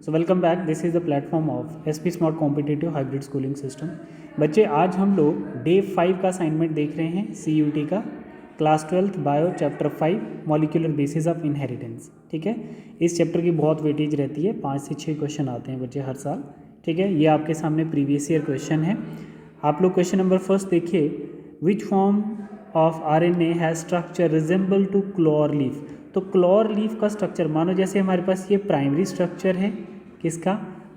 So welcome back, this is the platform of SP smart competitive hybrid schooling system. बच्चे, आज हम लोग day 5 का असाइनमेंट देख रहे हैं CUT का, class 12th bio chapter 5 molecular basis of inheritance. ठीक है, इस चैप्टर की बहुत वेटेज रहती है, 5 से 6 क्वेश्चन आते हैं बच्चे हर साल। ठीक है, ये आपके सामने प्रीवियस ईयर क्वेश्चन है। आप लोग क्वेश्चन नंबर फर्स्ट देखिए, which form of RNA has structure resemble to clover leaf. तो क्लोर लीफ का स्ट्रक्चर मानो जैसे हमारे पास ये प्राइमरी स्ट्रक्चर है, किसका,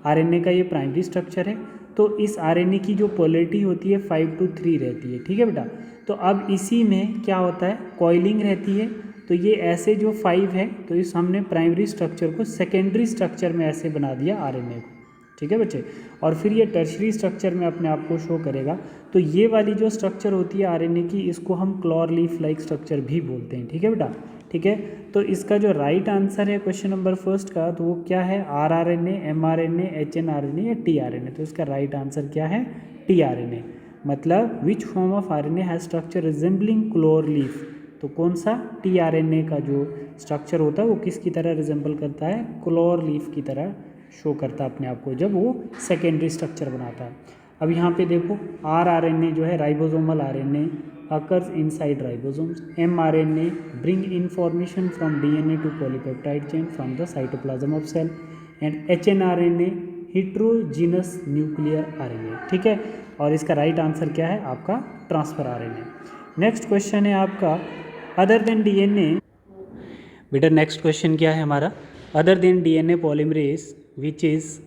RNA का ये प्राइमरी स्ट्रक्चर है। तो इस RNA की जो पोलैरिटी होती है 5 to 3 रहती है। ठीक है बेटा, तो अब इसी में क्या होता है, कॉइलिंग रहती है। तो ये ऐसे जो 5 है, तो इस हमने प्राइमरी स्ट्रक्चर को सेकेंडरी स्ट्रक्चर में ऐसे बना दिया RNA को। ठीक है बच्चे, और फिर ये टर्शरी स्ट्रक्चर में अपने आप को शो करेगा। तो ये वाली जो स्ट्रक्चर होती है RNA की, इसको हम क्लोर लीफ लाइक स्ट्रक्चर भी बोलते हैं। ठीक है बेटा, ठीक है। तो इसका जो राइट आंसर है क्वेश्चन नंबर फर्स्ट का, तो वो क्या है, rRNA, mRNA, hnRNA या tRNA। तो इसका राइट आंसर क्या है, tRNA। मतलब which form of RNA has structure resembling clover leaf. तो कौन सा, tRNA का जो स्ट्रक्चर होता है वो किसकी तरह रिजेंबल करता है, क्लोर लीफ की तरह शो करता है अपने आप को जब वो सेकेंडरी स्ट्रक्चर बनाता है। अब यहाँ पे देखो, rRNA जो है ribosomal RNA occurs inside ribosomes. mRNA bring information from DNA to polypeptide chain from the cytoplasm of cell, and hnRNA heterogeneous nuclear RNA। ठीक है, और इसका राइट आंसर क्या है आपका, ट्रांसफर RNA। नेक्स्ट क्वेश्चन है आपका, अदर देन DNA। बेटा नेक्स्ट क्वेश्चन क्या है हमारा, other than DNA polymerase which is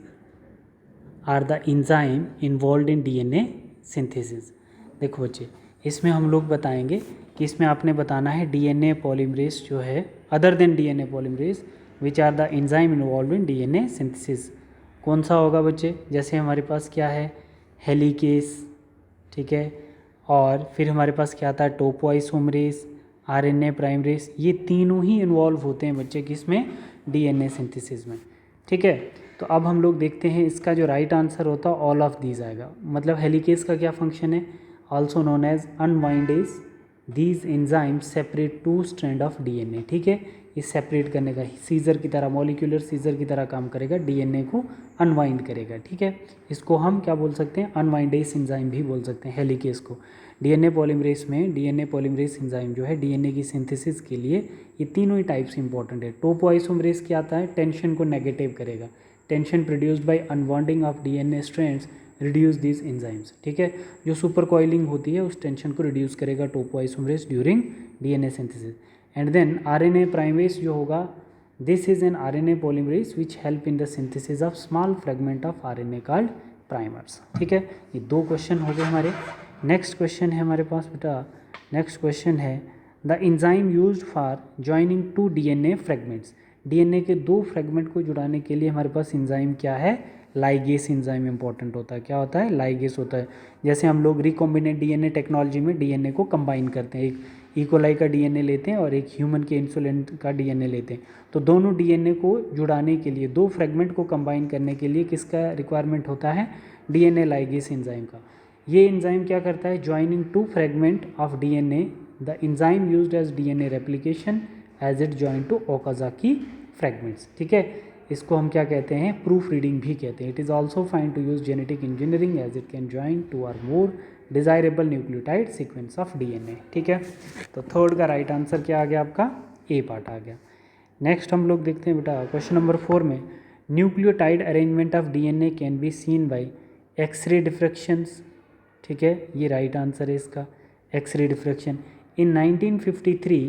are the enzyme involve in DNA synthesis. देखो बच्चे, इसमें हम लोग बताएंगे कि इसमें आपने बताना है DNA पॉलीमरेज जो है, other than DNA polymerase which are the enzyme involve in DNA synthesis. कौन सा होगा बच्चे, जैसे हमारे पास क्या है, हेलिकेस, ठीक है, और फिर हमारे पास क्या आता है, टोपोआइसोमरेज, RNA प्राइमरेज। ये तीनों ही इन्वॉल्व होते हैं बच्चे किसमें, DNA सिंथेसिस में। ठीक है, तो अब हम लोग देखते हैं इसका जो राइट आंसर होता है ऑल ऑफ दीज आएगा। मतलब हेलिकेस का क्या फंक्शन है, also known as unwindase, these enzymes separate 2 strand of DNA। ठीक है, इस सेपरेट करने का सीजर की तरह, मॉलिक्यूलर सीजर की तरह काम करेगा, DNA को अनवाइंड करेगा। ठीक है, इसको हम क्या बोल सकते हैं, अनवाइंडेज एंजाइम भी बोल सकते हैं हेलिकेस को। DNA पॉलीमरेज में DNA पॉलीमरेज एंजाइम जो है DNA की सिंथेसिस के लिए ये तीनों ही टाइप्स इंपॉर्टेंट है। टोपोआइसोमरेज क्या आता है, टेंशन को नेगेटिव करेगा, tension produced by unbonding of DNA strands reduce this enzymes. ठीक है, जो सुपर कॉइलिंग होती है उस टेंशन को रिड्यूस करेगा topoisomerase during DNA synthesis. And then RNA primase जो होगा, this is an RNA polymerase which help in the synthesis of small fragment of RNA called primers. ठीक है, ये 2 क्वेश्चन हो गए हमारे। नेक्स्ट क्वेश्चन है हमारे पास बेटा, नेक्स्ट क्वेश्चन है the enzyme used for joining 2 DNA fragments. DNA के 2 फ्रेगमेंट को जुड़ाने के लिए हमारे पास एंजाइम क्या है, लाइगेस एंजाइम इंपॉर्टेंट होता है। क्या होता है, लाइगेस होता है। जैसे हम लोग रिकॉम्बिनेंट DNA टेक्नोलॉजी में DNA को कंबाइन करते हैं, एक इकोलाई का DNA लेते हैं और एक ह्यूमन के इंसुलिन का DNA लेते हैं। तो दोनों DNA को जुड़ाने के लिए, 2 फ्रेगमेंट को कंबाइन करने के लिए किसका रिक्वायरमेंट होता है, DNA लाइगेस एंजाइम का। ये एंजाइम क्या करता है, joining 2 fragment of DNA, the enzyme used as DNA replication as it join two Okazaki fragments. ठीक है, इसको हम क्या कहते हैं, प्रूफ रीडिंग भी कहते हैं। It is also fine to use genetic engineering as it can join 2 or more desirable nucleotide sequence of DNA। ठीक है, तो थर्ड का राइट आंसर क्या आ गया आपका, ए पार्ट आ गया। नेक्स्ट हम लोग देखते हैं बेटा क्वेश्चन नंबर 4 में, nucleotide arrangement of DNA can be seen by x ray diffractions. ठीक है, ये राइट आंसर है इसका, x ray diffraction. In 1953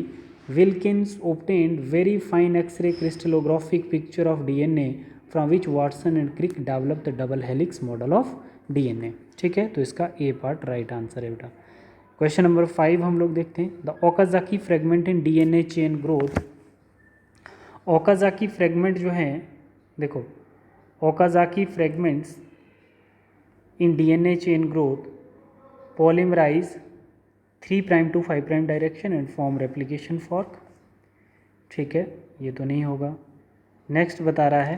Wilkins obtained very fine X-ray crystallographic picture of DNA from which Watson and Crick developed the double helix model of DNA। ठीक है, तो इसका ए part right answer है बेटा। क्वेश्चन नंबर 5 हम लोग देखते हैं, the Okazaki fragment in DNA chain growth. Okazaki fragment जो है, देखो Okazaki fragments in DNA chain growth polymerize 3' to 5' direction and form replication fork. ठीक है, ये तो नहीं होगा। नेक्स्ट बता रहा है,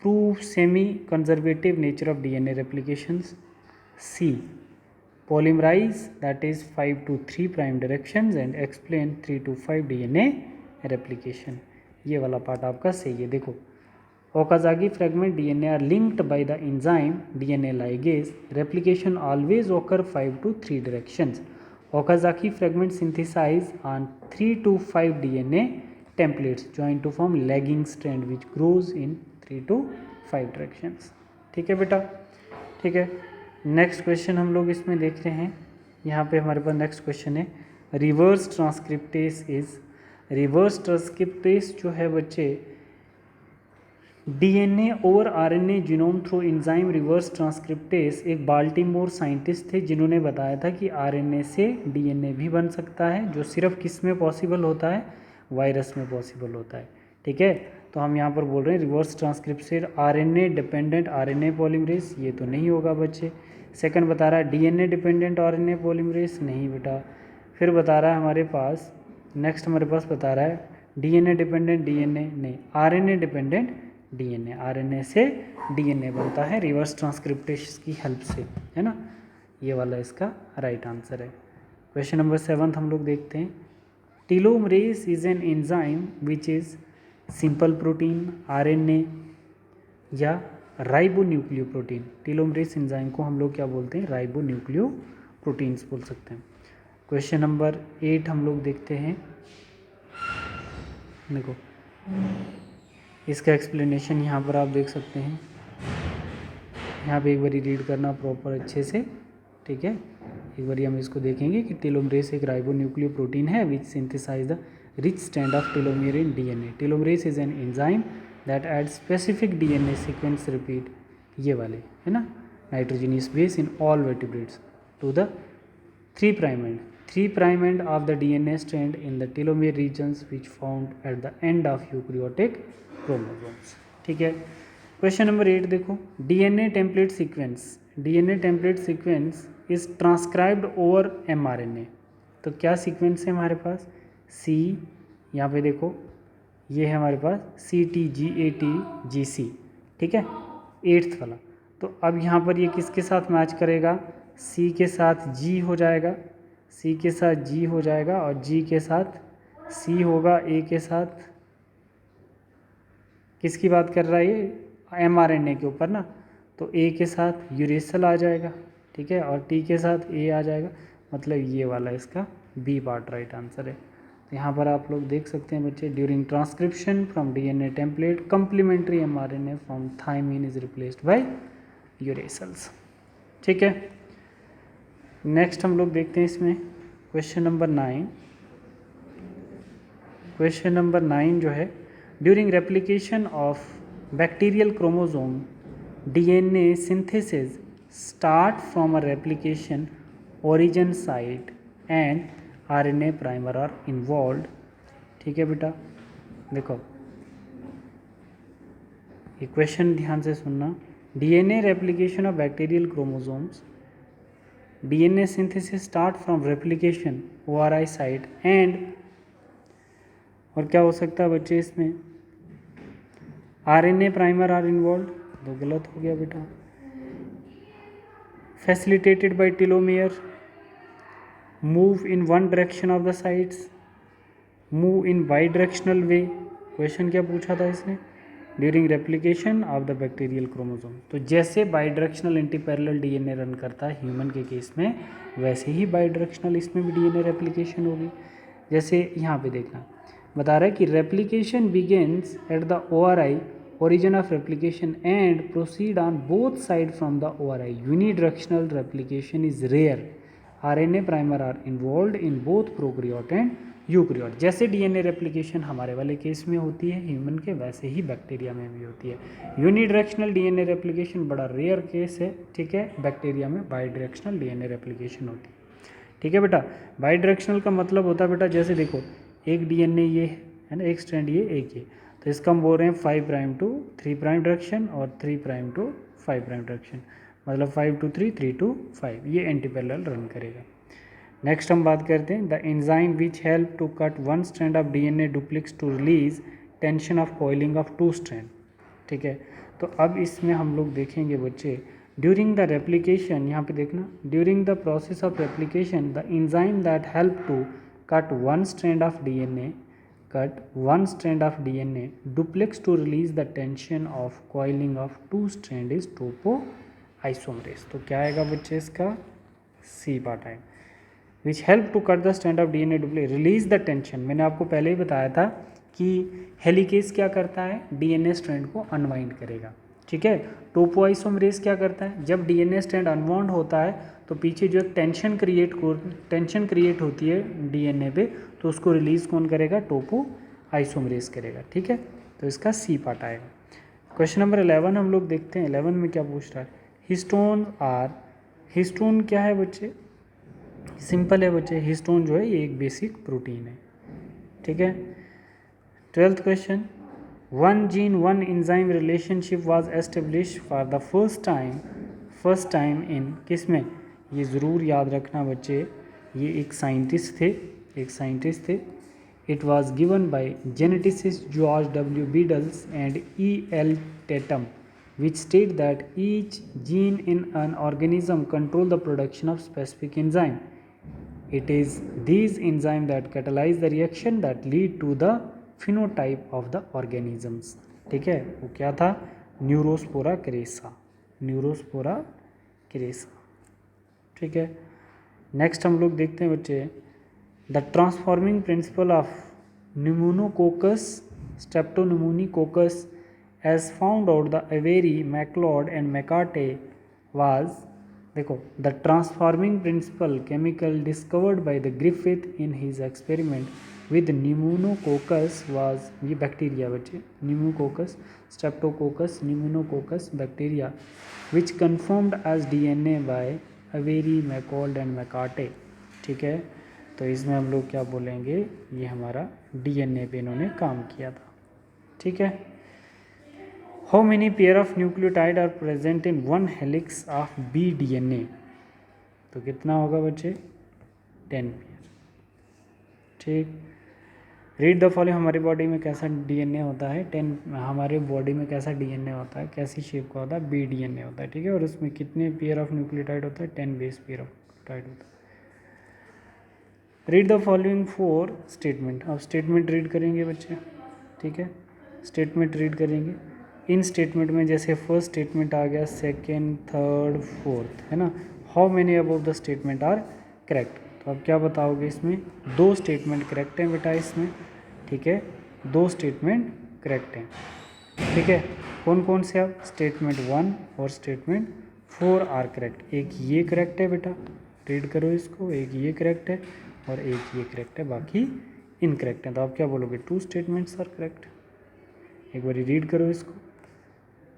prove semi conservative nature of DNA replications. See, polymerise that is 5 to 3' directions and explain 3 to 5 DNA replication. ये वाला पार्ट आपका सही है। देखो Okazaki fragment DNA are linked by the enzyme DNA ligase. Replication always occur 5 to 3 directions. Okazaki fragment synthesize on 3 to 5 DNA templates joined to form lagging strand which grows in 3 to 5 directions. ठीक है बेटा, ठीक है. Next question हम लोग इसमें देख रहे हैं. यहाँ पे हमारे पास नेक्स्ट क्वेश्चन है reverse transcriptase is. Reverse transcriptase जो है बच्चे DNA over RNA genome through enzyme reverse transcriptase. एक बाल्टीमोर साइंटिस्ट थे जिन्होंने बताया था कि आरएनए से डीएनए भी बन सकता है, जो सिर्फ किस में पॉसिबल होता है, वायरस में पॉसिबल होता है. ठीक है, तो हम यहाँ पर बोल रहे हैं reverse transcription RNA dependent RNA polymerase, ये तो नहीं होगा बच्चे. सेकंड बता रहा है डीएनए डिपेंडेंट आरएनए पॉलीमरेज, नहीं बेटा. फिर बता रहा है हमारे पास नेक्स्ट हमारे पास बता रहा है डीएनए डिपेंडेंट डीएनए नहीं, आरएनए डिपेंडेंट डीएनए. आरएनए से डीएनए बनता है रिवर्स ट्रांसक्रिप्टेशन की हेल्प से, है ना. ये वाला इसका राइट आंसर है. क्वेश्चन नंबर 7 हम लोग देखते हैं. Telomerase is an enzyme which is simple protein, RNA या राइबोन्यूक्लियोप्रोटीन. टेलोमरेज एंजाइम को हम लोग क्या बोलते हैं, राइबोन्यूक्लियोप्रोटीन्स बोल सकते हैं. क्वेश्चन नंबर 8 हम लोग देखते हैं. देखो इसका एक्सप्लेनेशन यहाँ पर आप देख सकते हैं. यहाँ पे एक बारी रीड करना प्रॉपर अच्छे से, ठीक है. एक बारी हम इसको देखेंगे कि टेलोमरेज एक राइबोन्यूक्लियोप्रोटीन है which synthesise the rich strand of telomere in DNA. Telomerase is an enzyme that add specific DNA sequence repeat, ये वाले है ना, nitrogenous base in all vertebrates to the 3' end of the DNA strand in the telomere regions which found at the end of eukaryotic chromosomes. ठीक है. Question number 8 देखो. DNA template sequence is transcribed over mRNA. तो क्या sequence है हमारे पास, C, यहाँ पे देखो ये है हमारे पास CTGATGC, ठीक है, 8th वाला. तो अब यहाँ पर ये किसके साथ मैच करेगा, C के साथ G हो जाएगा, C के साथ G हो जाएगा और G के साथ C होगा, A के साथ किसकी बात कर रहा है ये, mRNA के ऊपर ना, तो A के साथ यूरेसिल आ जाएगा, ठीक है, और T के साथ A आ जाएगा. मतलब ये वाला इसका बी पार्ट राइट आंसर है. तो यहाँ पर आप लोग देख सकते हैं बच्चे, during transcription from DNA template complementary mRNA from thymine is replaced by uracils. ठीक है. नेक्स्ट हम लोग देखते हैं इसमें क्वेश्चन नंबर 9. क्वेश्चन नंबर 9 जो है, during replication of bacterial chromosome DNA synthesis start from a replication origin site and RNA primer are involve. ठीक है बेटा, देखो ये क्वेश्चन ध्यान से सुनना. DNA replication of bacterial chromosomes, DNA synthesis start from replication ORI site and, और क्या हो सकता है बच्चे इसमें, आरएनए प्राइमर आर इन्वॉल्व. तो गलत हो गया बेटा. Facilitated bye telomere, move in one direction of the sites, move in by directional way. Question क्या पूछा था इसने, during replication of the bacterial chromosome. तो जैसे बाई डायरेक्शनल एंटीपैरेलल डीएनए रन करता है ह्यूमन के केस में, वैसे ही बाई डायरेक्शनल इसमें भी डीएनए रेप्लिकेशन होगी. जैसे यहाँ पे देखना बता रहा है कि replication begins at the ORI origin of replication and proceed on both sides from the ORI. Unidirectional replication is rare. RNA primer are involved in both prokaryote and eukaryote. जैसे डीएनए रेप्लिकेशन हमारे वाले case में होती है human के, वैसे ही bacteria में भी होती है. यूनिडायरेक्शनल डीएनए रेप्लिकेशन बड़ा रेयर केस है, ठीक है. बैक्टीरिया में बाई डायरेक्शनल डीएनए रेप्लिकेशन होती है. ठीक है बेटा. बाई डायरेक्शनल का मतलब होता है बेटा, जैसे देखो एक डीएनए ये है ना, एक स्ट्रैंड ये, एक ये, तो इसका हम बोल रहे हैं 5' to 3' डायरेक्शन और 3' to 5' डायरेक्शन, मतलब 5 to 3, 3 to 5, ये एंटीपैरेलल रन करेगा. नेक्स्ट हम बात करते हैं the enzyme which help to cut one strand of DNA duplex to release tension of coiling of 2 strand. ठीक है. तो अब इसमें हम लोग देखेंगे बच्चे, ड्यूरिंग द रेप्लिकेशन, यहाँ पे देखना, during the process of replication the enzyme that help to cut one strand of DNA cut one strand of DNA duplex to release the tension of coiling of two strand is topoisomerase। तो क्या आएगा बच्चे इसका C part आएगा। Which help to cut the strand of DNA duplicate release the tension. मैंने आपको पहले ही बताया था कि हेलिकेज क्या करता है, डीएनए स्ट्रैंड को अनवाइंड करेगा, ठीक है। टोपोआइसोमरेज क्या करता है, जब डीएनए स्ट्रैंड अनवाउंड होता है तो पीछे जो एक टेंशन क्रिएट होती है डीएनए पे, तो उसको रिलीज कौन करेगा, टोपोआइसोमरेज करेगा, ठीक है। तो इसका सी पार्ट आएगा। क्वेश्चन नंबर 11 हम लोग देखते हैं। 11 में क्या पूछ रहा है, हिस्टोन क्या है बच्चे, सिंपल है बच्चे, हिस्टोन जो है ये एक बेसिक प्रोटीन है, ठीक है। 12th question, one gene one enzyme relationship was establish for the first time in, किस में, ये ज़रूर याद रखना बच्चे, ये एक साइंटिस्ट थे। It was given by geneticist George W Beadles and E.L. Tatum which state that each gene in an organism control the production of specific enzyme. It is these enzymes that catalyze the reaction that lead to the phenotype of the organisms, ठीक है। वो क्या था, Neurospora crassa, ठीक है। Next हम लोग देखते हैं बच्चे, the transforming principle of pneumococcus streptopneumococcus as found out the Avery, MacLeod and McCarthy was, देखो, the transforming principle chemical discovered by the Griffith in his experiment with pneumococcus was, ये bacteria बच्चे, pneumococcus, streptococcus, pneumococcus bacteria which confirmed as DNA by Avery, MacLeod and McCarthy, ठीक है। तो इसमें हम लोग क्या बोलेंगे, ये हमारा DNA पे इन्होंने काम किया था, ठीक है। How many pair of nucleotide are present in one helix of bDNA? तो कितना होगा बच्चे, 10 पेयर, ठीक। रीड द फॉलोइंग, हमारी बॉडी में कैसा डीएनए होता है, हमारे बॉडी में कैसा डीएनए होता है, कैसी शेप का होता है, bDNA होता है, ठीक है। और उसमें कितने पेयर ऑफ न्यूक्लियोटाइड होता है, 10 बेस पेयर ऑफ न्यूक्लियोटाइड होता है। रीड द फॉलोइंग 4 स्टेटमेंट, अब स्टेटमेंट रीड करेंगे बच्चे, ठीक है। स्टेटमेंट रीड करेंगे। इन स्टेटमेंट में जैसे फर्स्ट स्टेटमेंट आ गया, सेकेंड, थर्ड, फोर्थ, है ना। How many above the statement are correct, तो अब क्या बताओगे, इसमें 2 स्टेटमेंट करेक्ट हैं बेटा इसमें, ठीक है। 2 स्टेटमेंट करेक्ट हैं, ठीक है। कौन कौन से, अब स्टेटमेंट 1 और स्टेटमेंट 4 आर करेक्ट। एक ये करेक्ट है बेटा, रीड करो इसको, एक ये करेक्ट है और एक ये करेक्ट है, बाकी इनकरेक्ट है। तो आप क्या बोलोगे, 2 स्टेटमेंट्स आर करेक्ट। एक बार रीड करो इसको।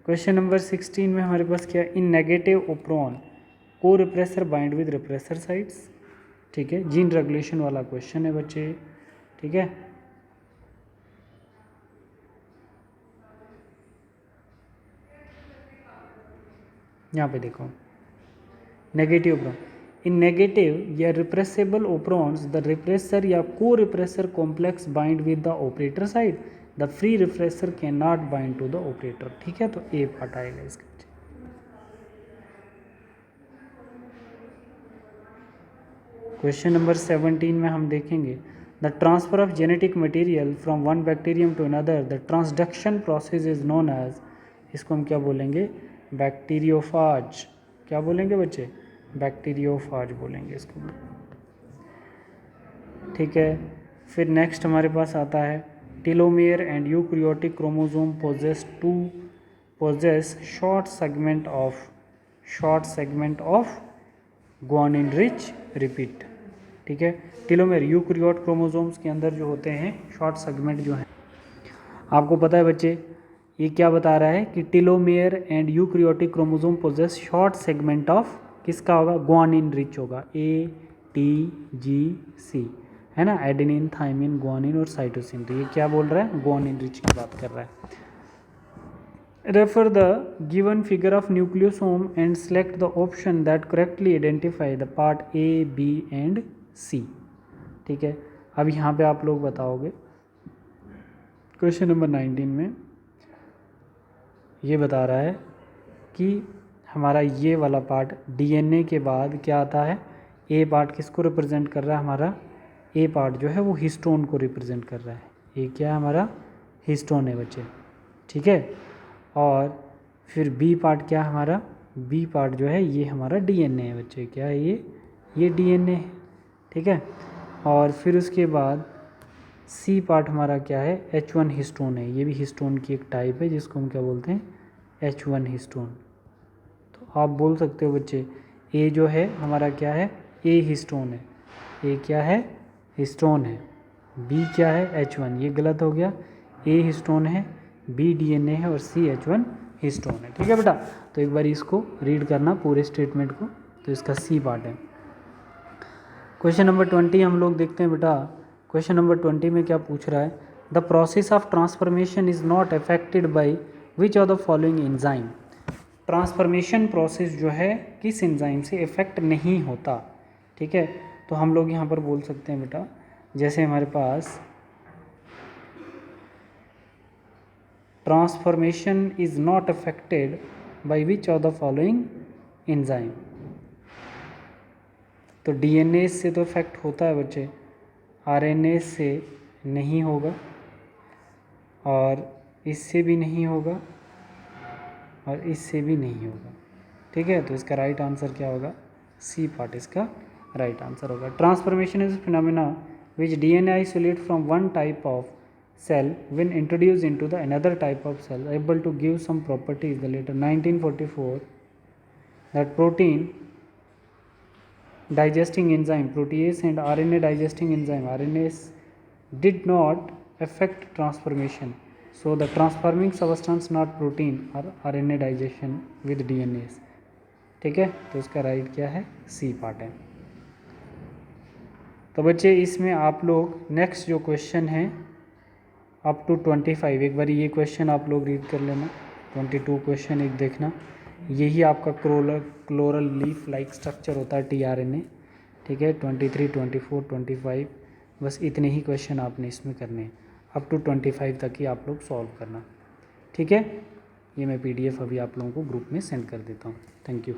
क्वेश्चन नंबर 16 में हमारे पास क्या, इन नेगेटिव ओप्रोन को repressor bind with repressor sites, ठीक है। जीन रेगुलेशन वाला क्वेश्चन है बच्चे, ठीक है। यहाँ पे देखो, नेगेटिव ओप्रोन, इन नेगेटिव या रिप्रेसेबल ओप्रोन्स द रिप्रेसर या corepressor complex bind with the operator site, the free repressor can not bind to the operator, ठीक है। तो ए पार्ट आएगा इसका। क्वेश्चन नंबर 17 में हम देखेंगे, the transfer of genetic material from one bacterium to another, the transduction process is known as, इसको हम क्या बोलेंगे, बैक्टीरियोफाज। क्या बोलेंगे बच्चे, बैक्टीरियोफाज बोलेंगे इसको, ठीक है। फिर नेक्स्ट हमारे पास आता है, telomere end eukaryotic chromosome possess short segment of guanine rich repeat, ठीक है। टेलोमेयर यूकैरियोट क्रोमोसोम्स के अंदर जो होते हैं शॉर्ट सेगमेंट जो है, आपको पता है बच्चे, ये क्या बता रहा है कि telomere end eukaryotic chromosome possess short segment of, किसका होगा, ग्वानिन रिच होगा, ATGC, है ना, एडेनिन, थाइमिन, ग्वानिन और साइटोसिन। तो ये क्या बोल रहा है, ग्वानिन रिच की बात कर रहा है। Refer the given figure of nucleosome and select the option that correctly identify the part A, B and C, ठीक है। अब यहाँ पे आप लोग बताओगे, क्वेश्चन नंबर 19 में ये बता रहा है कि हमारा ये वाला पार्ट DNA के बाद क्या आता है, A पार्ट किसको रिप्रेजेंट कर रहा है, हमारा A पार्ट जो है वो हिस्टोन को रिप्रेजेंट कर रहा है, ये क्या है हमारा हिस्टोन है बच्चे, ठीक है। और फिर बी पार्ट क्या है हमारा, बी पार्ट जो है ये हमारा डीएनए है बच्चे, क्या है ये डीएनए है, ठीक है। और फिर उसके बाद सी पार्ट हमारा क्या है, H1 हिस्टोन है, ये भी हिस्टोन की एक टाइप है जिसको हम क्या बोलते हैं H1 हिस्टोन। तो आप बोल सकते हो बच्चे ए जो है हमारा क्या है, ए हिस्टोन है, ए क्या है हिस्टोन है, बी क्या है H1, ये गलत हो गया, ए हिस्टोन है, बी डीएनए है और सी H1 हिस्टोन है, ठीक है बेटा। तो एक बार इसको रीड करना पूरे स्टेटमेंट को, तो इसका सी पार्ट है। क्वेश्चन नंबर 20 हम लोग देखते हैं बेटा। क्वेश्चन नंबर 20 में क्या पूछ रहा है, the process of transformation is not affected by which of the following enzyme. Transformation process जो है किस एंजाइम से इफेक्ट नहीं होता, ठीक है। तो हम लोग यहाँ पर बोल सकते हैं बेटा, जैसे हमारे पास transformation is not affected by which of the following enzyme. तो डीएनए से तो इफेक्ट होता है बच्चे, आरएनए से नहीं होगा, और इससे भी नहीं होगा, और इससे भी नहीं होगा, ठीक है। तो इसका राइट आंसर क्या होगा, सी पार्ट इसका राइट आंसर होगा। Transformation is phenomena which DNA isolate from one type of cell when introduced into the another type of cell able to give some properties. The later 1944 that protein digesting enzyme protease and RNA digesting enzyme RNase did not affect transformation, so the transforming substance not protein or RNA digestion with DNA, ठीक है। तो इसका right क्या है, C part है। तो बच्चे इसमें आप लोग नेक्स्ट जो क्वेश्चन है अप टू 25, एक बार ये क्वेश्चन आप लोग रीड कर लेना, 22 क्वेश्चन एक देखना, यही आपका क्लोरल लीफ लाइक स्ट्रक्चर होता है टीआरएनए, ठीक है। 23, 24, 25 बस इतने ही क्वेश्चन आपने इसमें करने हैं, अप टू 25 तक ही आप लोग सॉल्व करना, ठीक है। ये मैं पीडीएफ अभी आप लोगों को ग्रुप में सेंड कर देता हूँ। Thank you.